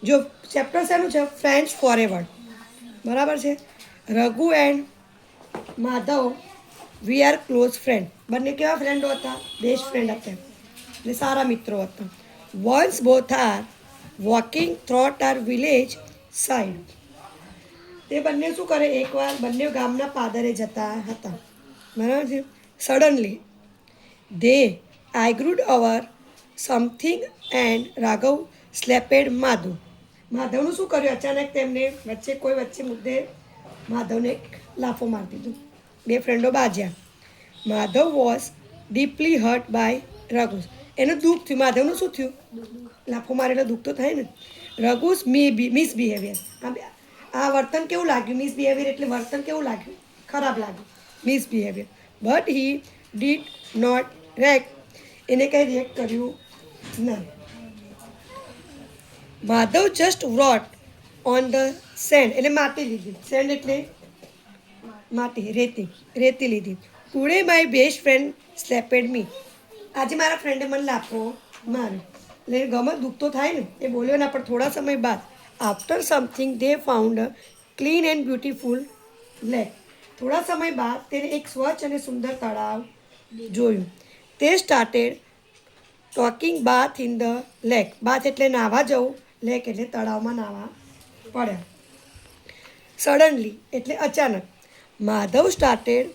જો ચેપ્ટર શેનું છે? Friends forever. બરાબર છે. Raghu and Madhav we are close friend. બંને કેવા ફ્રેન્ડો હતા? બેસ્ટ ફ્રેન્ડ હતા, એટલે સારા મિત્રો હતા. Once both are walking through our village side. તે બંને શું કરે? એકવાર બંને ગામના પાદરે જતા હતા. બરાબર છે. સડનલી દે આઈગ્રુડ over something and Raghav slapped Madhav. માધવનું શું કર્યું? અચાનક તેમને વચ્ચે મુદ્દે માધવને લાફો મારી દીધો. બે ફ્રેન્ડો બાજ્યા. Madhav was deeply hurt by Raghu. એનું દુઃખ થયું. માધવનું શું થયું? લાફો મારેલો દુઃખ તો થાય ને. રઘુસ મિસબિહેવિયર. આ વર્તન કેવું લાગ્યું? મિસબિહેવિયર એટલે વર્તન કેવું લાગ્યું? ખરાબ લાગ્યું. Misbehaviour. But he did not રેક્ટ. એને કંઈ રિએક્ટ કર્યું ના. Madhav just wrote on the send. એટલે માટી લીધી. સેન્ડ એટલે માટી, રેતી લીધી. ટુડે માય બેસ્ટ ફ્રેન્ડ સ્લેપેડ મી. આજે મારા ફ્રેન્ડે મને લાફો માર્યો. એટલે ગમે દુઃખ તો થાય ને. એ બોલ્યો ના, પણ થોડા સમય બાદ after something they found clean and beautiful lake. થોડા સમય બાદ તેને એક સ્વચ્છ અને સુંદર તળાવ જોયું. તે started talking bath in the lake. Bath એટલે નાહવા જવું, લેક એટલે તળાવમાં નાહવા પડ્યા. સડનલી એટલે અચાનક. Madhav started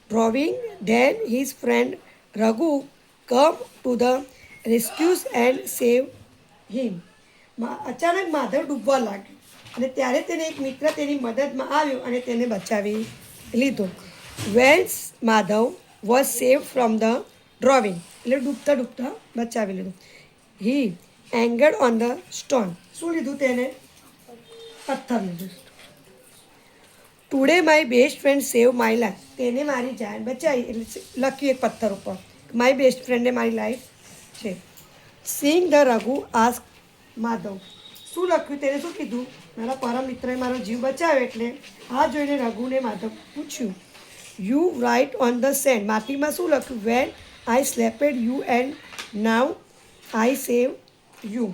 drowning. Then his friend Raghu come to the rescues and save him. અચાનક માધવ ડૂબવા લાગ્યો અને ત્યારે તેને એક મિત્ર તેની મદદમાં આવ્યો અને તેને બચાવી લીધો. When's Madhav was save from the drowning. એટલે ડૂબતા ડૂબતા બચાવી લીધું. He engraved on the stone. શું લીધું તેને? પથ્થર લીધું. Today my best friend save my life. તેને મારી જાન બચાવી એટલે લખ્યું એક પથ્થર ઉપર, માય બેસ્ટ ફ્રેન્ડે મારી લાઈફ છે. Sing the Raghu ask Madhav. શું લખ્યું? તેને શું કીધું? મારા પરમ મિત્રએ મારો જીવ બચાવ્યો. એટલે આ જોઈને રઘુને માધવ પૂછ્યું, you write on the sand. માટીમાં શું લખ્યું? When I slapped you and now I save you.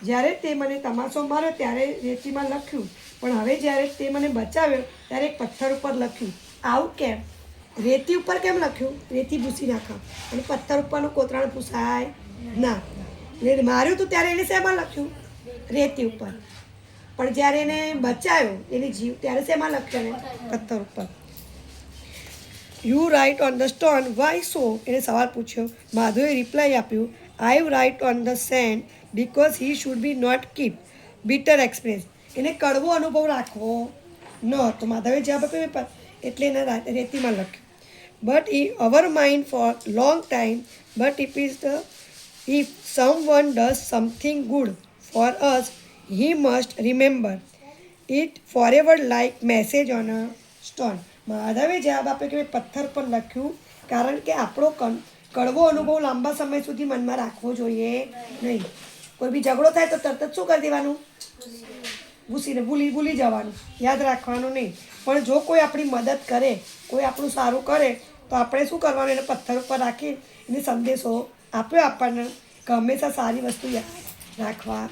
જ્યારે તે મને તમાશો માર્યો ત્યારે રેતીમાં લખ્યું, પણ હવે જ્યારે તે મને બચાવ્યો ત્યારે એક પથ્થર ઉપર લખ્યું. આવું કેમ? રેતી ઉપર કેમ લખ્યું? રેતી ભૂસી નાખા અને પથ્થર ઉપરનું કોતરાણ ભૂસાય ના. એટલે માર્યું હતું ત્યારે એને શેમાં લખ્યું? રેતી ઉપર. પણ જ્યારે એને બચાવ્યો એને જીવ ત્યારે શેમાં લખ્યું? એને પથ્થર ઉપર. You write on the stone why so. એને સવાલ પૂછ્યો. માધવે રિપ્લાય આપ્યું, I write on the sand because he should be not keep bitter experience. એને કડવો અનુભવ રાખવો ન હતો. માધવે જવાબ આપ્યો એટલે એને રેતીમાં લખ્યું. But he our mind for long time but if is the if someone does something good for us he must remember it forever like message on a stone. માધવે જવાબ આપ્યો કે પથ્થર પર લખ્યું કારણ કે આપણો કડવો અનુભવ લાંબા સમય સુધી મનમાં રાખવો જોઈએ નહીં. કોઈ બી ઝઘડો થાય તો તરત જ શું કરી દેવાનું? ભૂલી જવાનું, યાદ રાખવાનું નહીં. પણ જો કોઈ આપણી મદદ કરે, કોઈ આપણું સારું કરે તો આપણે શું કરવાનું? એને પથ્થર ઉપર રાખી એને સંદેશો આપ્યો આપણને કે હંમેશા સારી વસ્તુ યાદ રાખવા